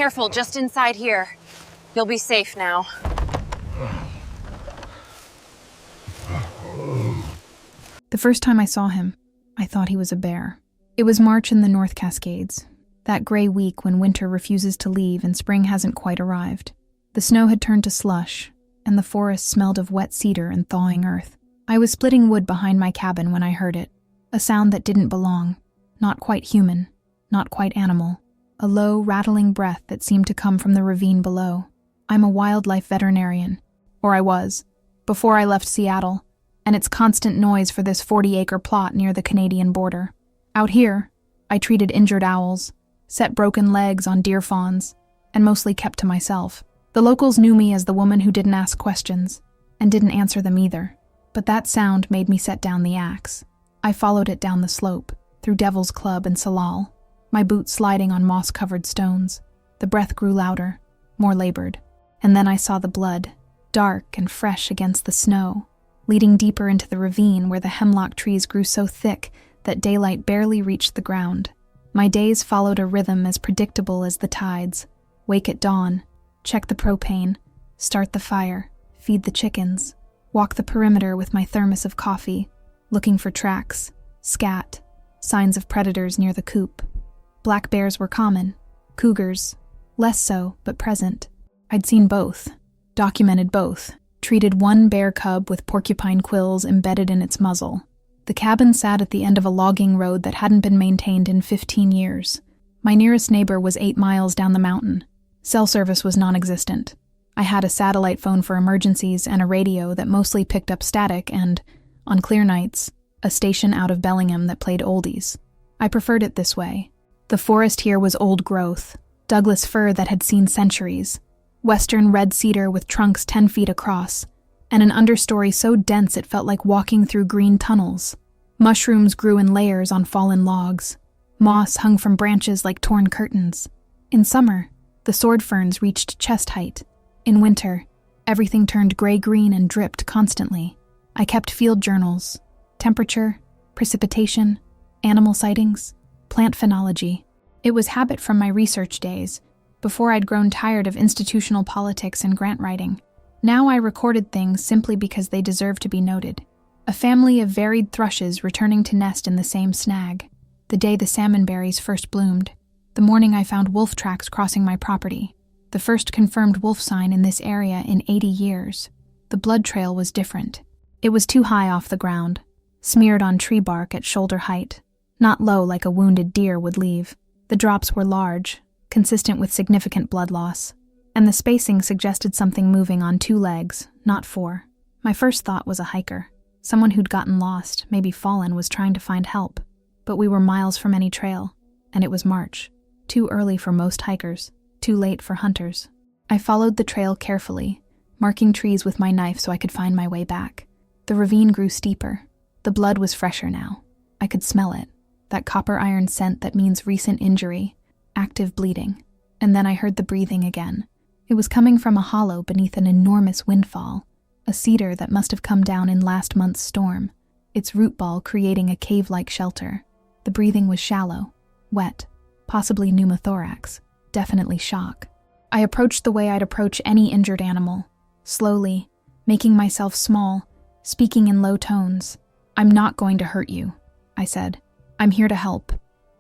Careful, just inside here. You'll be safe now. The first time I saw him, I thought he was a bear. It was March in the North Cascades, that gray week when winter refuses to leave and spring hasn't quite arrived. The snow had turned to slush, and the forest smelled of wet cedar and thawing earth. I was splitting wood behind my cabin when I heard it, a sound that didn't belong, not quite human, not quite animal, a low, rattling breath that seemed to come from the ravine below. I'm a wildlife veterinarian, or I was, before I left Seattle, and its constant noise for this 40-acre plot near the Canadian border. Out here, I treated injured owls, set broken legs on deer fawns, and mostly kept to myself. The locals knew me as the woman who didn't ask questions, and didn't answer them either. But that sound made me set down the axe. I followed it down the slope, through Devil's Club and Salal, my boots sliding on moss-covered stones. The breath grew louder, more labored, and then I saw the blood, dark and fresh against the snow, leading deeper into the ravine where the hemlock trees grew so thick that daylight barely reached the ground. My days followed a rhythm as predictable as the tides. Wake at dawn, check the propane, start the fire, feed the chickens, walk the perimeter with my thermos of coffee, looking for tracks, scat, signs of predators near the coop. Black bears were common, cougars, less so, but present. I'd seen both, documented both, treated one bear cub with porcupine quills embedded in its muzzle. The cabin sat at the end of a logging road that hadn't been maintained in 15 years. My nearest neighbor was 8 miles down the mountain. Cell service was non-existent. I had a satellite phone for emergencies and a radio that mostly picked up static and, on clear nights, a station out of Bellingham that played oldies. I preferred it this way. The forest here was old growth, Douglas fir that had seen centuries, western red cedar with trunks 10 feet across, and an understory so dense it felt like walking through green tunnels. Mushrooms grew in layers on fallen logs. Moss hung from branches like torn curtains. In summer, the sword ferns reached chest height. In winter, everything turned gray-green and dripped constantly. I kept field journals, temperature, precipitation, animal sightings, plant phenology. It was habit from my research days, before I'd grown tired of institutional politics and grant writing. Now I recorded things simply because they deserved to be noted. A family of varied thrushes returning to nest in the same snag. The day the salmonberries first bloomed. The morning I found wolf tracks crossing my property. The first confirmed wolf sign in this area in 80 years. The blood trail was different. It was too high off the ground, smeared on tree bark at shoulder height, not low like a wounded deer would leave. The drops were large, consistent with significant blood loss, and the spacing suggested something moving on 2 legs, not 4. My first thought was a hiker. Someone who'd gotten lost, maybe fallen, was trying to find help. But we were miles from any trail, and it was March. Too early for most hikers, too late for hunters. I followed the trail carefully, marking trees with my knife so I could find my way back. The ravine grew steeper. The blood was fresher now. I could smell it, that copper iron scent that means recent injury, active bleeding. And then I heard the breathing again. It was coming from a hollow beneath an enormous windfall, a cedar that must have come down in last month's storm, its root ball creating a cave-like shelter. The breathing was shallow, wet, possibly pneumothorax, definitely shock. I approached the way I'd approach any injured animal, slowly, making myself small, speaking in low tones. "I'm not going to hurt you," I said. "I'm here to help."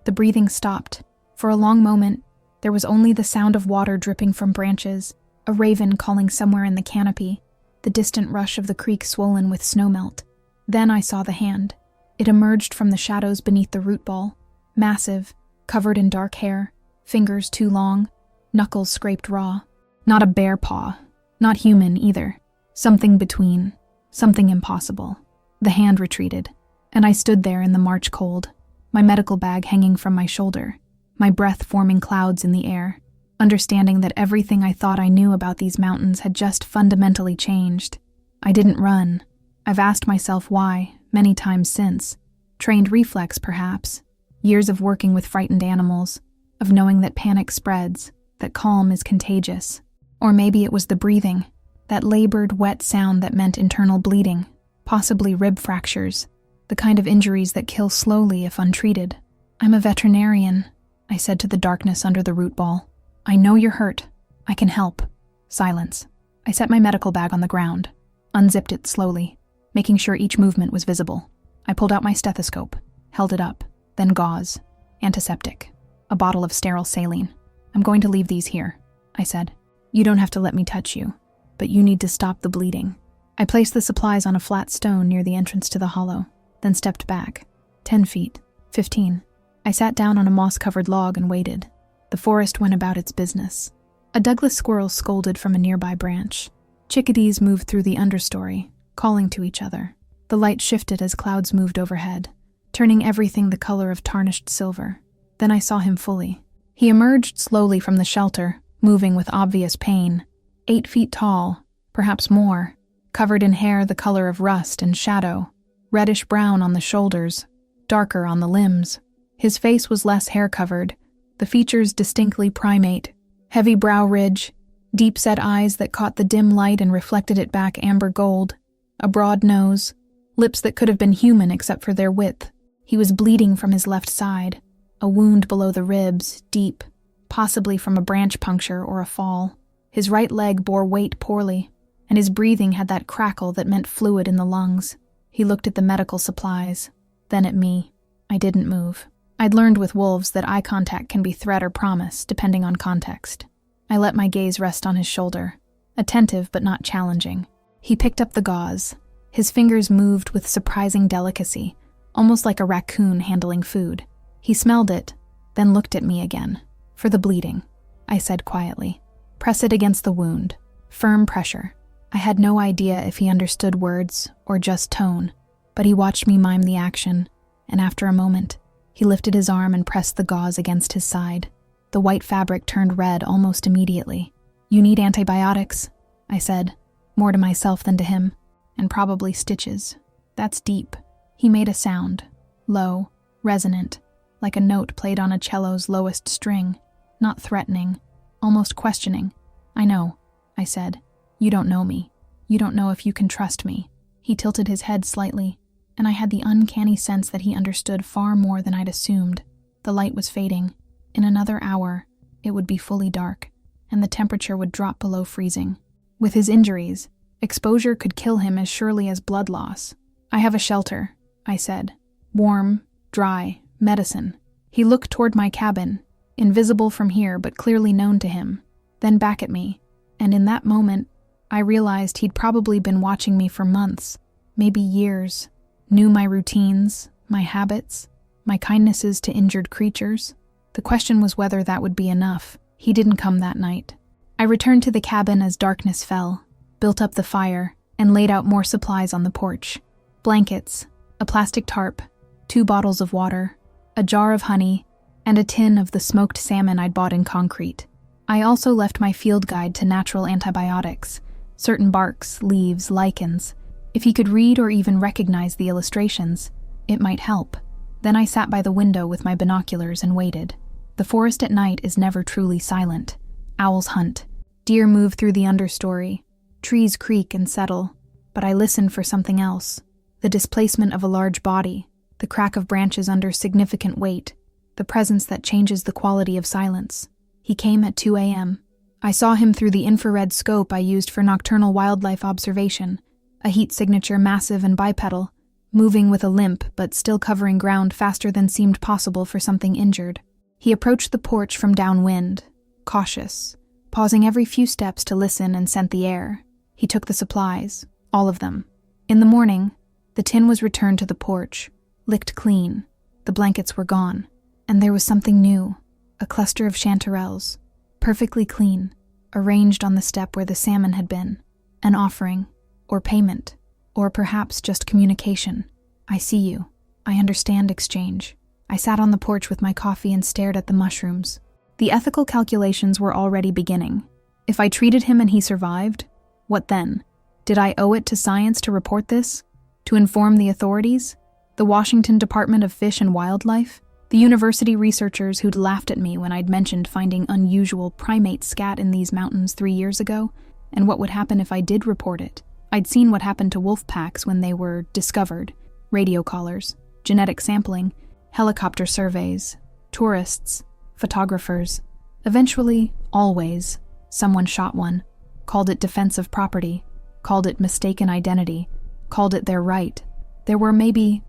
The breathing stopped. For a long moment, there was only the sound of water dripping from branches, a raven calling somewhere in the canopy, the distant rush of the creek swollen with snowmelt. Then I saw the hand. It emerged from the shadows beneath the root ball, massive, covered in dark hair, fingers too long, knuckles scraped raw. Not a bear paw, not human either. Something between, something impossible. The hand retreated, and I stood there in the March cold, my medical bag hanging from my shoulder, my breath forming clouds in the air, understanding that everything I thought I knew about these mountains had just fundamentally changed. I didn't run. I've asked myself why, many times since. Trained reflex, perhaps. Years of working with frightened animals, of knowing that panic spreads, that calm is contagious. Or maybe it was the breathing, that labored, wet sound that meant internal bleeding, possibly rib fractures, the kind of injuries that kill slowly if untreated. "I'm a veterinarian," I said to the darkness under the root ball. I know you're hurt. I can help. Silence. I set my medical bag on the ground, unzipped it slowly, making sure each movement was visible. I pulled out my stethoscope, held it up, then gauze, antiseptic, a bottle of sterile saline. I'm going to leave these here, I said. You don't have to let me touch you, but you need to stop the bleeding. I placed the supplies on a flat stone near the entrance to the hollow, then stepped back. 10 feet, 15. I sat down on a moss-covered log and waited. The forest went about its business. A Douglas squirrel scolded from a nearby branch. Chickadees moved through the understory, calling to each other. The light shifted as clouds moved overhead, turning everything the color of tarnished silver. Then I saw him fully. He emerged slowly from the shelter, moving with obvious pain. 8 feet tall, perhaps more, covered in hair the color of rust and shadow, reddish-brown on the shoulders, darker on the limbs. His face was less hair-covered, the features distinctly primate, heavy brow ridge, deep-set eyes that caught the dim light and reflected it back amber gold, a broad nose, lips that could have been human except for their width. He was bleeding from his left side, a wound below the ribs, deep, possibly from a branch puncture or a fall. His right leg bore weight poorly, and his breathing had that crackle that meant fluid in the lungs. He looked at the medical supplies, then at me. I didn't move. I'd learned with wolves that eye contact can be threat or promise, depending on context. I let my gaze rest on his shoulder, attentive but not challenging. He picked up the gauze. His fingers moved with surprising delicacy, almost like a raccoon handling food. He smelled it, then looked at me again. For the bleeding, I said quietly. Press it against the wound. Firm pressure. I had no idea if he understood words or just tone, but he watched me mime the action, and after a moment, he lifted his arm and pressed the gauze against his side. The white fabric turned red almost immediately. You need antibiotics, I said, more to myself than to him, and probably stitches. That's deep. He made a sound, low, resonant, like a note played on a cello's lowest string, not threatening, almost questioning. I know, I said. You don't know me. You don't know if you can trust me. He tilted his head slightly, and I had the uncanny sense that he understood far more than I'd assumed. The light was fading. In another hour, it would be fully dark, and the temperature would drop below freezing. With his injuries, exposure could kill him as surely as blood loss. I have a shelter, I said. Warm, dry, medicine. He looked toward my cabin, invisible from here but clearly known to him, then back at me, and in that moment, I realized he'd probably been watching me for months, maybe years, knew my routines, my habits, my kindnesses to injured creatures. The question was whether that would be enough. He didn't come that night. I returned to the cabin as darkness fell, built up the fire, and laid out more supplies on the porch. Blankets, a plastic tarp, 2 bottles of water, a jar of honey, and a tin of the smoked salmon I'd bought in concrete. I also left my field guide to natural antibiotics, certain barks, leaves, lichens. If he could read or even recognize the illustrations, it might help. Then I sat by the window with my binoculars and waited. The forest at night is never truly silent. Owls hunt. Deer move through the understory. Trees creak and settle. But I listened for something else. The displacement of a large body, the crack of branches under significant weight, the presence that changes the quality of silence. He came at 2 a.m. I saw him through the infrared scope I used for nocturnal wildlife observation, a heat signature massive and bipedal, moving with a limp but still covering ground faster than seemed possible for something injured. He approached the porch from downwind, cautious, pausing every few steps to listen and scent the air. He took the supplies, all of them. In the morning, the tin was returned to the porch, licked clean. The blankets were gone, and there was something new, a cluster of chanterelles, perfectly clean, arranged on the step where the salmon had been, an offering, or payment, or perhaps just communication. I see you. I understand exchange. I sat on the porch with my coffee and stared at the mushrooms. The ethical calculations were already beginning. If I treated him and he survived, what then? Did I owe it to science to report this? To inform the authorities? The Washington Department of Fish and Wildlife? The university researchers who'd laughed at me when I'd mentioned finding unusual primate scat in these mountains 3 years ago? And what would happen if I did report it? I'd seen what happened to wolf packs when they were discovered. Radio collars, genetic sampling, helicopter surveys, tourists, photographers. Eventually, always, someone shot one, called it defensive property, called it mistaken identity, called it their right. There were maybe,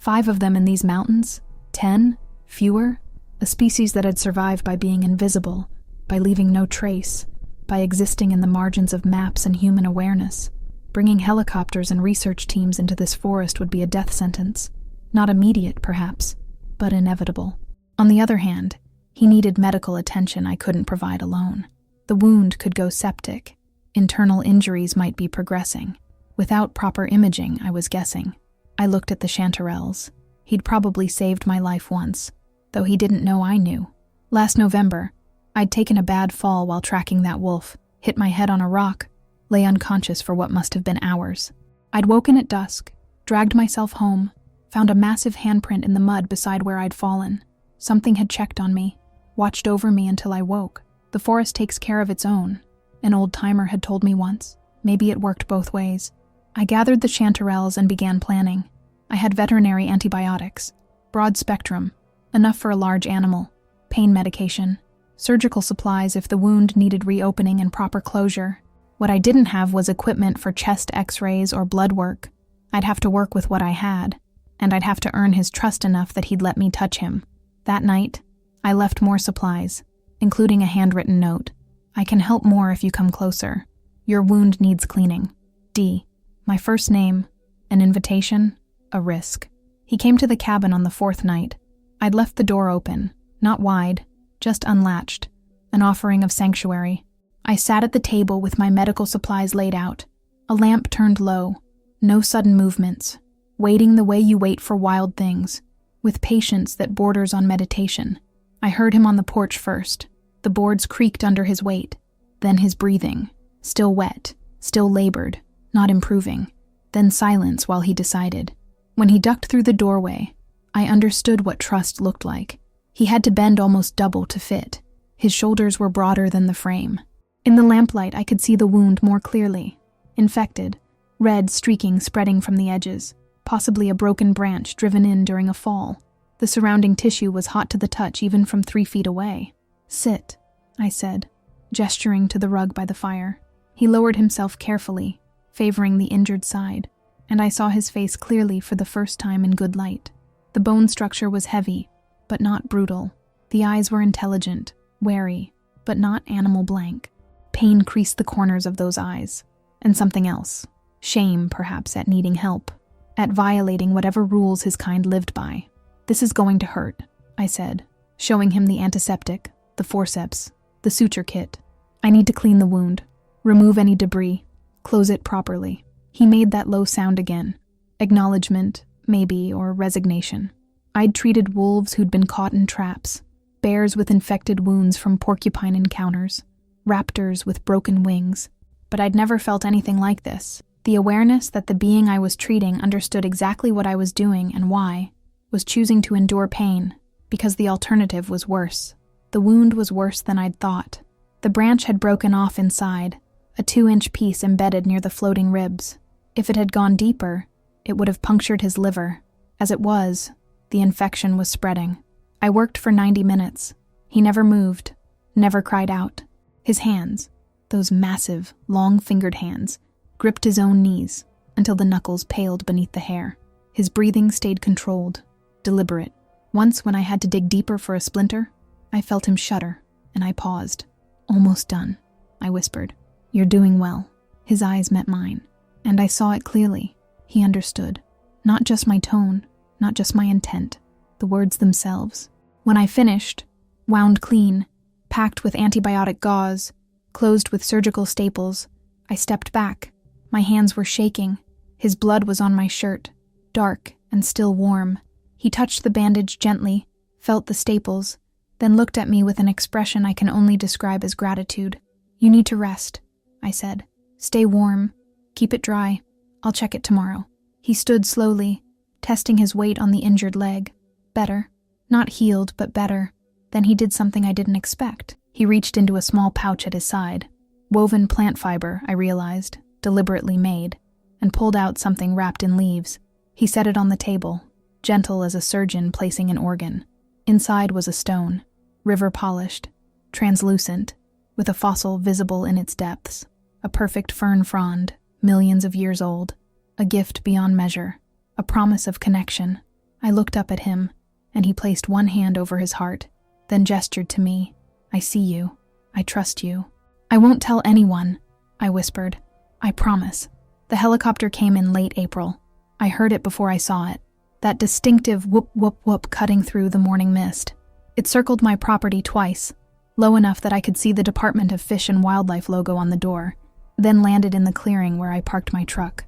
5 of them in these mountains? 10? Fewer? A species that had survived by being invisible, by leaving no trace, by existing in the margins of maps and human awareness. Bringing helicopters and research teams into this forest would be a death sentence. Not immediate, perhaps, but inevitable. On the other hand, he needed medical attention I couldn't provide alone. The wound could go septic. Internal injuries might be progressing. Without proper imaging, I was guessing. I looked at the chanterelles. He'd probably saved my life once, though he didn't know I knew. Last November, I'd taken a bad fall while tracking that wolf, hit my head on a rock, lay unconscious for what must have been hours. I'd woken at dusk, dragged myself home, found a massive handprint in the mud beside where I'd fallen. Something had checked on me, watched over me until I woke. The forest takes care of its own, an old-timer had told me once. Maybe it worked both ways. I gathered the chanterelles and began planning. I had veterinary antibiotics, broad spectrum, enough for a large animal, pain medication, surgical supplies if the wound needed reopening and proper closure. What I didn't have was equipment for chest x-rays or blood work. I'd have to work with what I had, and I'd have to earn his trust enough that he'd let me touch him. That night, I left more supplies, including a handwritten note. I can help more if you come closer. Your wound needs cleaning. D. My first name, an invitation, a risk. He came to the cabin on the 4th night. I'd left the door open, not wide, just unlatched, an offering of sanctuary. I sat at the table with my medical supplies laid out, a lamp turned low, no sudden movements, waiting the way you wait for wild things, with patience that borders on meditation. I heard him on the porch first. The boards creaked under his weight, then his breathing, still wet, still labored, not improving, then silence while he decided. When he ducked through the doorway, I understood what trust looked like. He had to bend almost double to fit. His shoulders were broader than the frame. In the lamplight, I could see the wound more clearly. Infected, red streaking spreading from the edges, possibly a broken branch driven in during a fall. The surrounding tissue was hot to the touch even from 3 feet away. Sit, I said, gesturing to the rug by the fire. He lowered himself carefully, favoring the injured side, and I saw his face clearly for the first time in good light. The bone structure was heavy, but not brutal. The eyes were intelligent, wary, but not animal blank. Pain creased the corners of those eyes, and something else. Shame, perhaps, at needing help, at violating whatever rules his kind lived by. This is going to hurt, I said, showing him the antiseptic, the forceps, the suture kit. I need to clean the wound, remove any debris, close it properly. He made that low sound again. Acknowledgement, maybe, or resignation. I'd treated wolves who'd been caught in traps, bears with infected wounds from porcupine encounters, raptors with broken wings, but I'd never felt anything like this. The awareness that the being I was treating understood exactly what I was doing and why, was choosing to endure pain, because the alternative was worse. The wound was worse than I'd thought. The branch had broken off inside, a 2-inch piece embedded near the floating ribs. If it had gone deeper, it would have punctured his liver. As it was, the infection was spreading. I worked for 90 minutes. He never moved, never cried out. His hands, those massive, long-fingered hands, gripped his own knees until the knuckles paled beneath the hair. His breathing stayed controlled, deliberate. Once, when I had to dig deeper for a splinter, I felt him shudder, and I paused. Almost done, I whispered. You're doing well. His eyes met mine, and I saw it clearly. He understood. Not just my tone, not just my intent, the words themselves. When I finished, wound clean, packed with antibiotic gauze, closed with surgical staples, I stepped back. My hands were shaking. His blood was on my shirt, dark and still warm. He touched the bandage gently, felt the staples, then looked at me with an expression I can only describe as gratitude. You need to rest, I said. Stay warm. Keep it dry. I'll check it tomorrow. He stood slowly, testing his weight on the injured leg. Better. Not healed, but better. Then he did something I didn't expect. He reached into a small pouch at his side. Woven plant fiber, I realized, deliberately made, and pulled out something wrapped in leaves. He set it on the table, gentle as a surgeon placing an organ. Inside was a stone, river polished, translucent, with a fossil visible in its depths, a perfect fern frond, millions of years old, a gift beyond measure, a promise of connection. I looked up at him, and he placed one hand over his heart, then gestured to me. I see you. I trust you. I won't tell anyone, I whispered. I promise. The helicopter came in late April. I heard it before I saw it. That distinctive whoop whoop whoop cutting through the morning mist. It circled my property twice, low enough that I could see the Department of Fish and Wildlife logo on the door, then landed in the clearing where I parked my truck.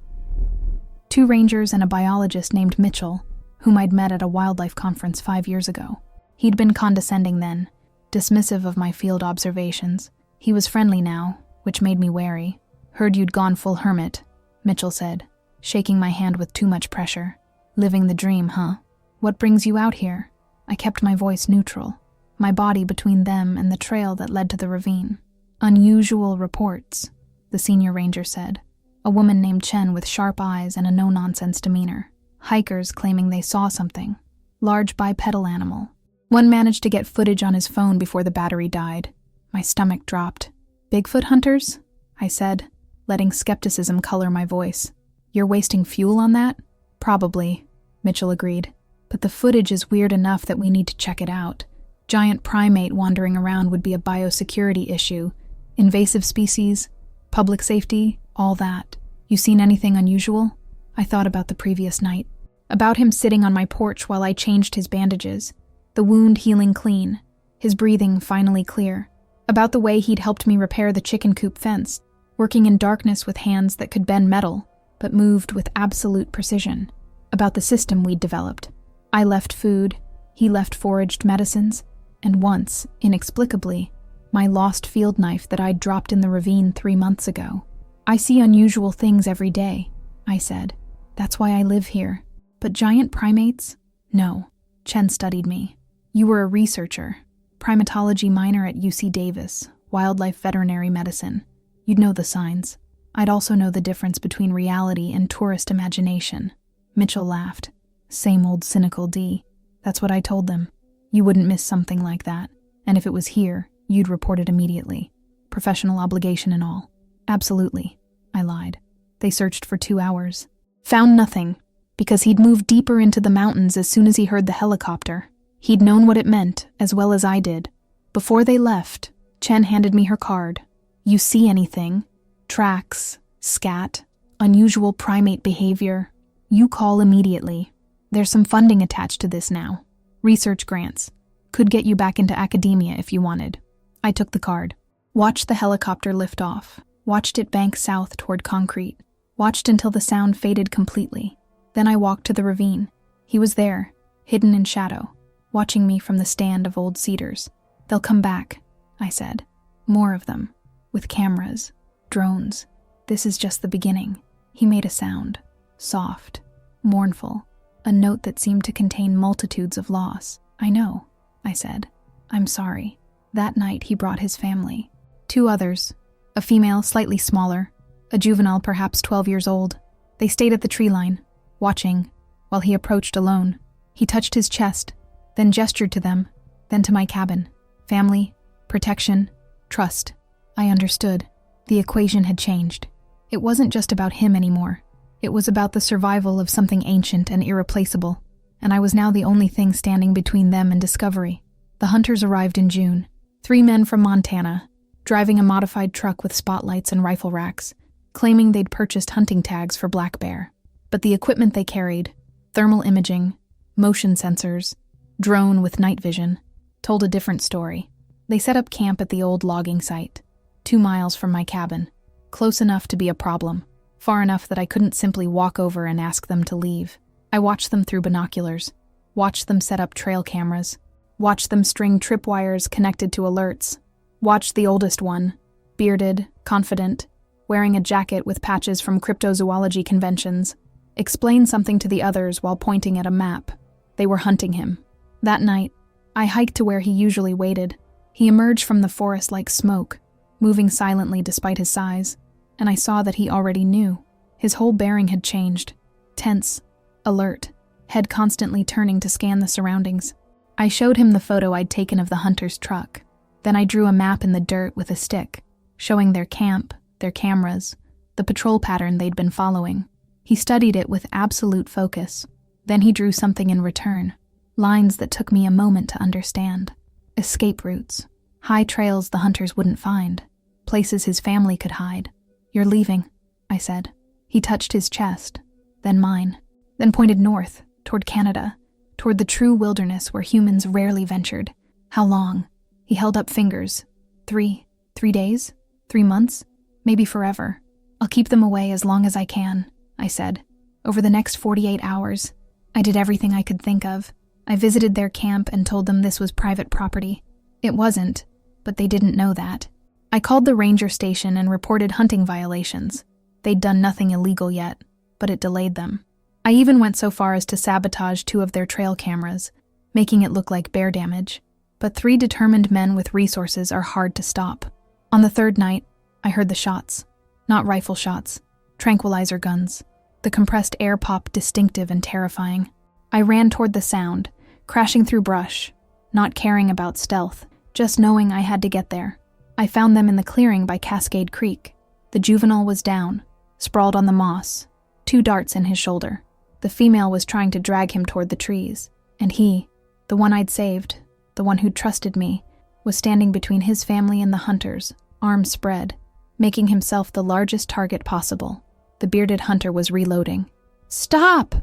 2 rangers and a biologist named Mitchell, whom I'd met at a wildlife conference 5 years ago. He'd been condescending then, dismissive of my field observations. He was friendly now, which made me wary. Heard you'd gone full hermit, Mitchell said, shaking my hand with too much pressure. Living the dream, huh? What brings you out here? I kept my voice neutral, my body between them and the trail that led to the ravine. Unusual reports, the senior ranger said. A woman named Chen with sharp eyes and a no-nonsense demeanor. Hikers claiming they saw something. Large bipedal animal. One managed to get footage on his phone before the battery died. My stomach dropped. Bigfoot hunters? I said, letting skepticism color my voice. You're wasting fuel on that? Probably, Mitchell agreed. But the footage is weird enough that we need to check it out. Giant primate wandering around would be a biosecurity issue. Invasive species, public safety, all that. You seen anything unusual? I thought about the previous night. About him sitting on my porch while I changed his bandages. The wound healing clean. His breathing finally clear. About the way he'd helped me repair the chicken coop fence, working in darkness with hands that could bend metal, but moved with absolute precision. About the system we'd developed. I left food, he left foraged medicines, and once, inexplicably, my lost field knife that I'd dropped in the ravine 3 months ago. I see unusual things every day, I said. That's why I live here. But giant primates? No. Chen studied me. You were a researcher, primatology minor at UC Davis, wildlife veterinary medicine. You'd know the signs. I'd also know the difference between reality and tourist imagination. Mitchell laughed. Same old cynical D. That's what I told them. You wouldn't miss something like that. And if it was here, you'd report it immediately. Professional obligation and all. Absolutely. I lied. They searched for 2 hours. Found nothing, because he'd moved deeper into the mountains as soon as he heard the helicopter. He'd known what it meant, as well as I did. Before they left, Chen handed me her card. You see anything? Tracks, scat, unusual primate behavior. You call immediately. There's some funding attached to this now. Research grants. Could get you back into academia if you wanted. I took the card. Watched the helicopter lift off. Watched it bank south toward concrete. Watched until the sound faded completely. Then I walked to the ravine. He was there, hidden in shadow, watching me from the stand of old cedars. They'll come back, I said. More of them. With cameras. Drones. This is just the beginning. He made a sound. Soft. Mournful. A note that seemed to contain multitudes of loss. I know, I said. I'm sorry. That night he brought his family. 2 others. A female slightly smaller. A juvenile perhaps 12 years old. They stayed at the tree line, watching, while he approached alone. He touched his chest, then gestured to them, then to my cabin. Family, protection, trust. I understood. The equation had changed. It wasn't just about him anymore. It was about the survival of something ancient and irreplaceable, and I was now the only thing standing between them and discovery. The hunters arrived in June. 3 men from Montana, driving a modified truck with spotlights and rifle racks, claiming they'd purchased hunting tags for black bear. But the equipment they carried, thermal imaging, motion sensors, drone with night vision, told a different story. They set up camp at the old logging site, 2 miles from my cabin, close enough to be a problem, far enough that I couldn't simply walk over and ask them to leave. I watched them through binoculars, watched them set up trail cameras, watched them string tripwires connected to alerts, watched the oldest one, bearded, confident, wearing a jacket with patches from cryptozoology conventions, explain something to the others while pointing at a map. They were hunting him. That night, I hiked to where he usually waited. He emerged from the forest like smoke, moving silently despite his size, and I saw that he already knew. His whole bearing had changed. Tense, alert, head constantly turning to scan the surroundings. I showed him the photo I'd taken of the hunter's truck. Then I drew a map in the dirt with a stick, showing their camp, their cameras, the patrol pattern they'd been following. He studied it with absolute focus. Then he drew something in return, lines that took me a moment to understand. Escape routes, high trails the hunters wouldn't find, places his family could hide. "You're leaving," I said. He touched his chest, then mine, then pointed north, toward Canada, toward the true wilderness where humans rarely ventured. "How long?" He held up fingers. 3 days? 3 months? Maybe forever. "I'll keep them away as long as I can," I said. Over the next 48 hours, I did everything I could think of. I visited their camp and told them this was private property. It wasn't, but they didn't know that. I called the ranger station and reported hunting violations. They'd done nothing illegal yet, but it delayed them. I even went so far as to sabotage 2 of their trail cameras, making it look like bear damage. But 3 determined men with resources are hard to stop. On the 3rd night, I heard the shots. Not rifle shots, tranquilizer guns. The compressed air pop distinctive and terrifying. I ran toward the sound, crashing through brush, not caring about stealth, just knowing I had to get there. I found them in the clearing by Cascade Creek. The juvenile was down, sprawled on the moss, 2 darts in his shoulder. The female was trying to drag him toward the trees, and he, the one I'd saved, the one who'd trusted me, was standing between his family and the hunters, arms spread, making himself the largest target possible. The bearded hunter was reloading. "Stop!"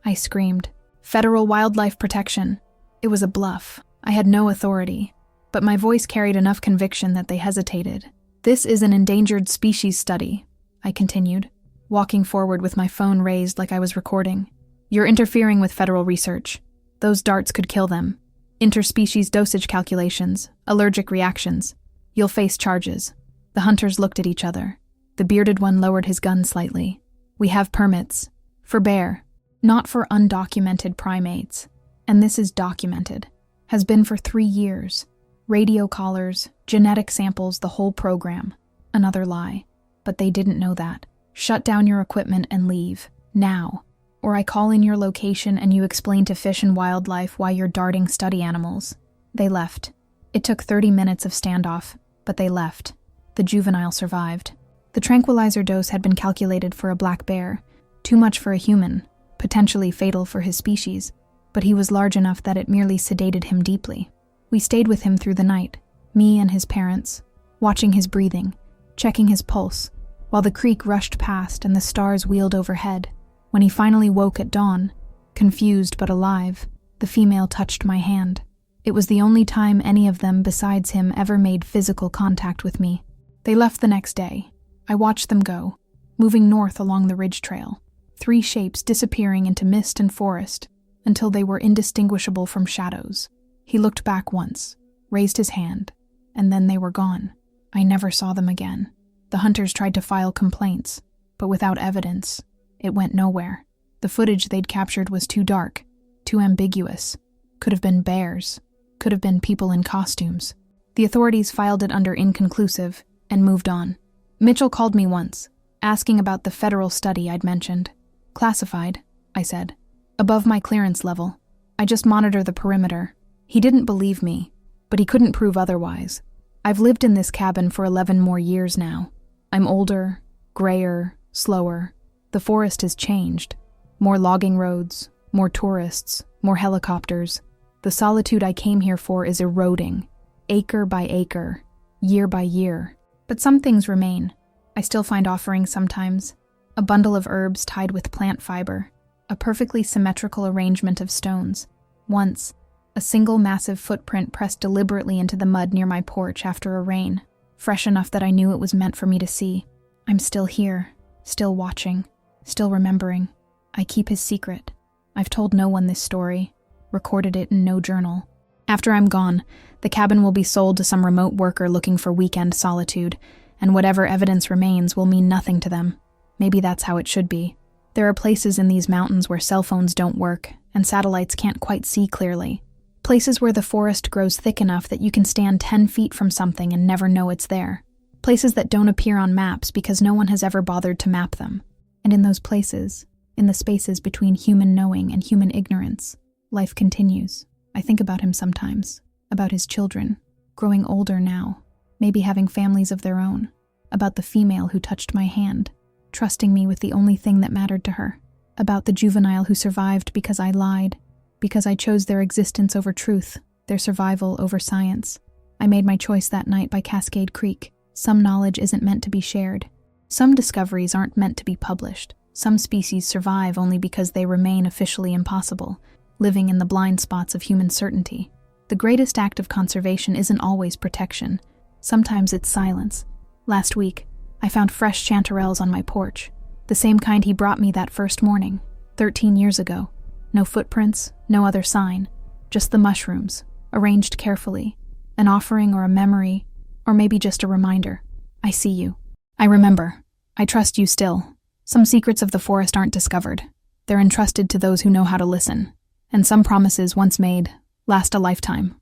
I screamed. "Federal wildlife protection." It was a bluff. I had no authority, but my voice carried enough conviction that they hesitated. "This is an endangered species study," I continued, walking forward with my phone raised like I was recording. "You're interfering with federal research. Those darts could kill them. Interspecies dosage calculations, allergic reactions. You'll face charges." The hunters looked at each other. The bearded one lowered his gun slightly. "We have permits. For bear, not for undocumented primates. And this is documented. Has been for 3 years. Radio collars, genetic samples, the whole program." Another lie. But they didn't know that. "Shut down your equipment and leave. Now. Or I call in your location and you explain to Fish and Wildlife why you're darting study animals." They left. It took 30 minutes of standoff, but they left. The juvenile survived. The tranquilizer dose had been calculated for a black bear, too much for a human, potentially fatal for his species, but he was large enough that it merely sedated him deeply. We stayed with him through the night, me and his parents, watching his breathing, checking his pulse, while the creek rushed past and the stars wheeled overhead. When he finally woke at dawn, confused but alive, the female touched my hand. It was the only time any of them besides him ever made physical contact with me. They left the next day. I watched them go, moving north along the ridge trail, 3 shapes disappearing into mist and forest until they were indistinguishable from shadows. He looked back once, raised his hand, and then they were gone. I never saw them again. The hunters tried to file complaints, but without evidence, it went nowhere. The footage they'd captured was too dark, too ambiguous. Could have been bears, could have been people in costumes. The authorities filed it under inconclusive and moved on. Mitchell called me once, asking about the federal study I'd mentioned. "Classified," I said. "Above my clearance level. I just monitor the perimeter." He didn't believe me, but he couldn't prove otherwise. I've lived in this cabin for 11 more years now. I'm older, grayer, slower. The forest has changed. More logging roads, more tourists, more helicopters. The solitude I came here for is eroding, acre by acre, year by year. But some things remain. I still find offerings sometimes. A bundle of herbs tied with plant fiber. A perfectly symmetrical arrangement of stones. Once, a single massive footprint pressed deliberately into the mud near my porch after a rain, fresh enough that I knew it was meant for me to see. I'm still here, still watching, still remembering. I keep his secret. I've told no one this story, recorded it in no journal. After I'm gone, the cabin will be sold to some remote worker looking for weekend solitude, and whatever evidence remains will mean nothing to them. Maybe that's how it should be. There are places in these mountains where cell phones don't work, and satellites can't quite see clearly. Places where the forest grows thick enough that you can stand 10 feet from something and never know it's there. Places that don't appear on maps because no one has ever bothered to map them. And in those places, in the spaces between human knowing and human ignorance, life continues. I think about him sometimes, about his children, growing older now, maybe having families of their own, about the female who touched my hand, trusting me with the only thing that mattered to her, about the juvenile who survived because I lied, because I chose their existence over truth, their survival over science. I made my choice that night by Cascade Creek. Some knowledge isn't meant to be shared. Some discoveries aren't meant to be published. Some species survive only because they remain officially impossible, living in the blind spots of human certainty. The greatest act of conservation isn't always protection. Sometimes it's silence. Last week, I found fresh chanterelles on my porch, the same kind he brought me that first morning, 13 years ago. No footprints, no other sign, just the mushrooms, arranged carefully, an offering or a memory, or maybe just a reminder. I see you. I remember. I trust you still. Some secrets of the forest aren't discovered. They're entrusted to those who know how to listen. And some promises once made last a lifetime.